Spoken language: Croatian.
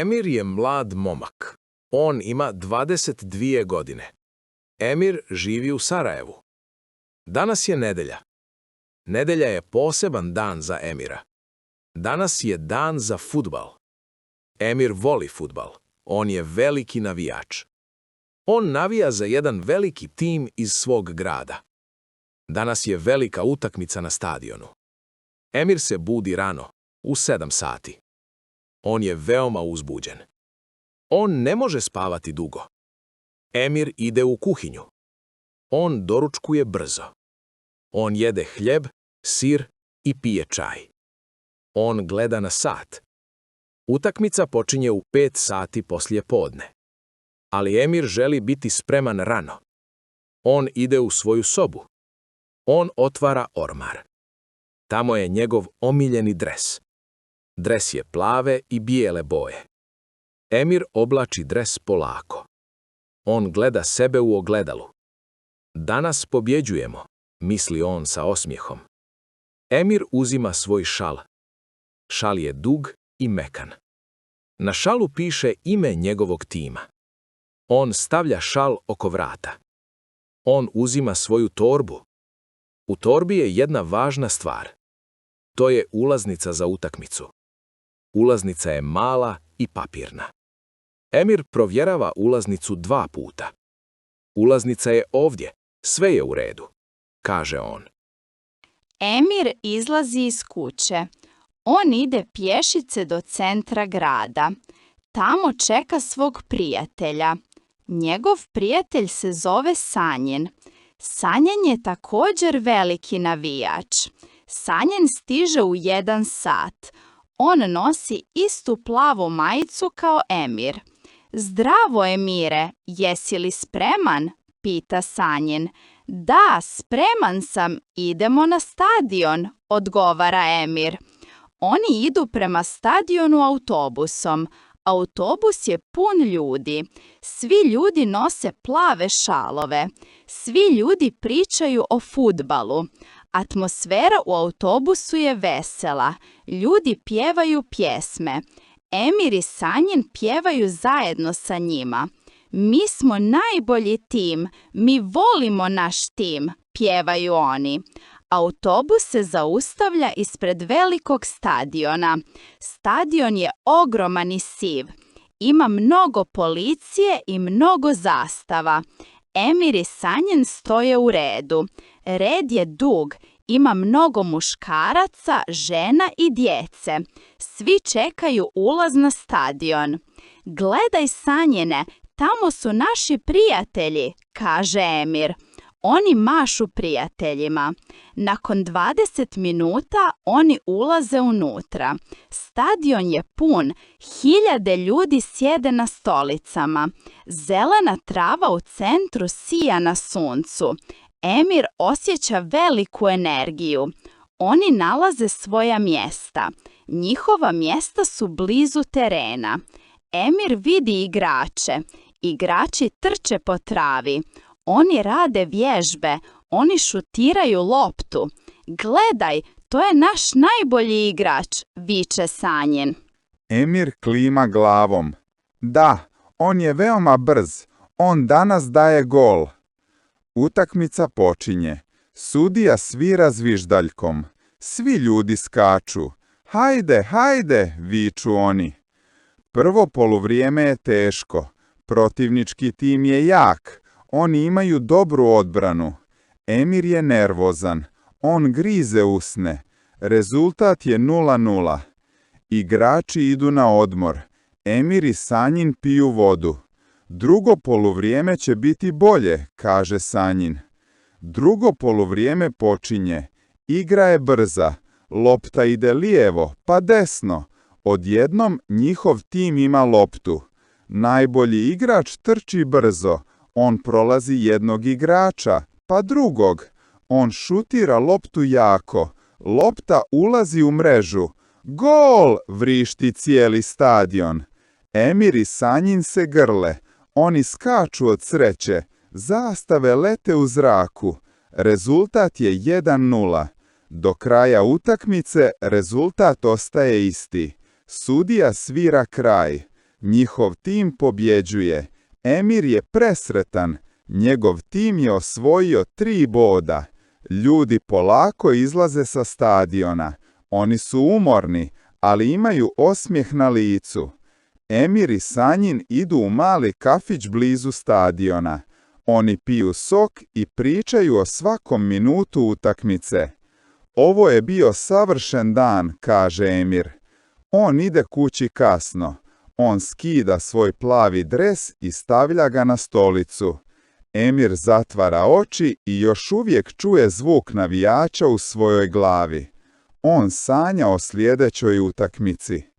Emir je mlad momak. On ima 22 godine. Emir živi u Sarajevu. Danas je nedelja. Nedelja je poseban dan za Emira. Danas je dan za fudbal. Emir voli fudbal. On je veliki navijač. On navija za jedan veliki tim iz svog grada. Danas je velika utakmica na stadionu. Emir se budi rano, u 7 sati. On je veoma uzbuđen. On ne može spavati dugo. Emir ide u kuhinju. On doručkuje brzo. On jede hljeb, sir i pije čaj. On gleda na sat. Utakmica počinje u 5 sati poslije podne. Ali Emir želi biti spreman rano. On ide u svoju sobu. On otvara ormar. Tamo je njegov omiljeni dres. Dres je plave i bijele boje. Emir oblači dres polako. On gleda sebe u ogledalu. Danas pobjeđujemo, misli on sa osmijehom. Emir uzima svoj šal. Šal je dug i mekan. Na šalu piše ime njegovog tima. On stavlja šal oko vrata. On uzima svoju torbu. U torbi je jedna važna stvar. To je ulaznica za utakmicu. Ulaznica je mala i papirna. Emir provjerava ulaznicu 2 puta. Ulaznica je ovdje, sve je u redu, kaže on. Emir izlazi iz kuće. On ide pješice do centra grada. Tamo čeka svog prijatelja. Njegov prijatelj se zove Sanjin. Sanjin je također veliki navijač. Sanjin stiže u 1 sat. On nosi istu plavu majicu kao Emir. Zdravo, Emire, jesi li spreman? Pita Sanjin. Da, spreman sam, idemo na stadion, odgovara Emir. Oni idu prema stadionu autobusom. Autobus je pun ljudi. Svi ljudi nose plave šalove. Svi ljudi pričaju o fudbalu. Atmosfera u autobusu je vesela. Ljudi pjevaju pjesme. Emir i Sanjin pjevaju zajedno sa njima. Mi smo najbolji tim, mi volimo naš tim, pjevaju oni. Autobus se zaustavlja ispred velikog stadiona. Stadion je ogroman i siv. Ima mnogo policije i mnogo zastava. Emir i Sanjin stoje u redu. Red je dug. Ima mnogo muškaraca, žena i djece. Svi čekaju ulaz na stadion. Gledaj, Sanjine, tamo su naši prijatelji, kaže Emir. Oni mašu prijateljima. Nakon 20 minuta oni ulaze unutra. Stadion je pun, 1000 ljudi sjede na stolicama. Zelena trava u centru sija na suncu. Emir osjeća veliku energiju. Oni nalaze svoja mjesta. Njihova mjesta su blizu terena. Emir vidi igrače. Igrači trče po travi. Oni rade vježbe. Oni šutiraju loptu. Gledaj, to je naš najbolji igrač, viče Sanjin. Emir klima glavom. Da, on je veoma brz. On danas daje gol. Utakmica počinje. Sudija svira zviždaljkom. Svi ljudi skaču. Hajde, hajde, viču oni. Prvo poluvrijeme je teško. Protivnički tim je jak. Oni imaju dobru odbranu. Emir je nervozan. On grize usne. Rezultat je 0:0. Igrači idu na odmor. Emir i Sanjin piju vodu. Drugo poluvrijeme će biti bolje, kaže Sanjin. Drugo poluvrijeme počinje. Igra je brza. Lopta ide lijevo, pa desno. Odjednom njihov tim ima loptu. Najbolji igrač trči brzo. On prolazi jednog igrača, pa drugog. On šutira loptu jako. Lopta ulazi u mrežu. Gol! Vrišti cijeli stadion. Emir i Sanjin se grle. Oni skaču od sreće. Zastave lete u zraku. Rezultat je 1:0. Do kraja utakmice rezultat ostaje isti. Sudija svira kraj. Njihov tim pobjeđuje. Emir je presretan. Njegov tim je osvojio 3 boda. Ljudi polako izlaze sa stadiona. Oni su umorni, ali imaju osmijeh na licu. Emir i Sanjin idu u mali kafić blizu stadiona. Oni piju sok i pričaju o svakom minutu utakmice. Ovo je bio savršen dan, kaže Emir. On ide kući kasno. On skida svoj plavi dres i stavlja ga na stolicu. Emir zatvara oči i još uvijek čuje zvuk navijača u svojoj glavi. On sanja o sljedećoj utakmici.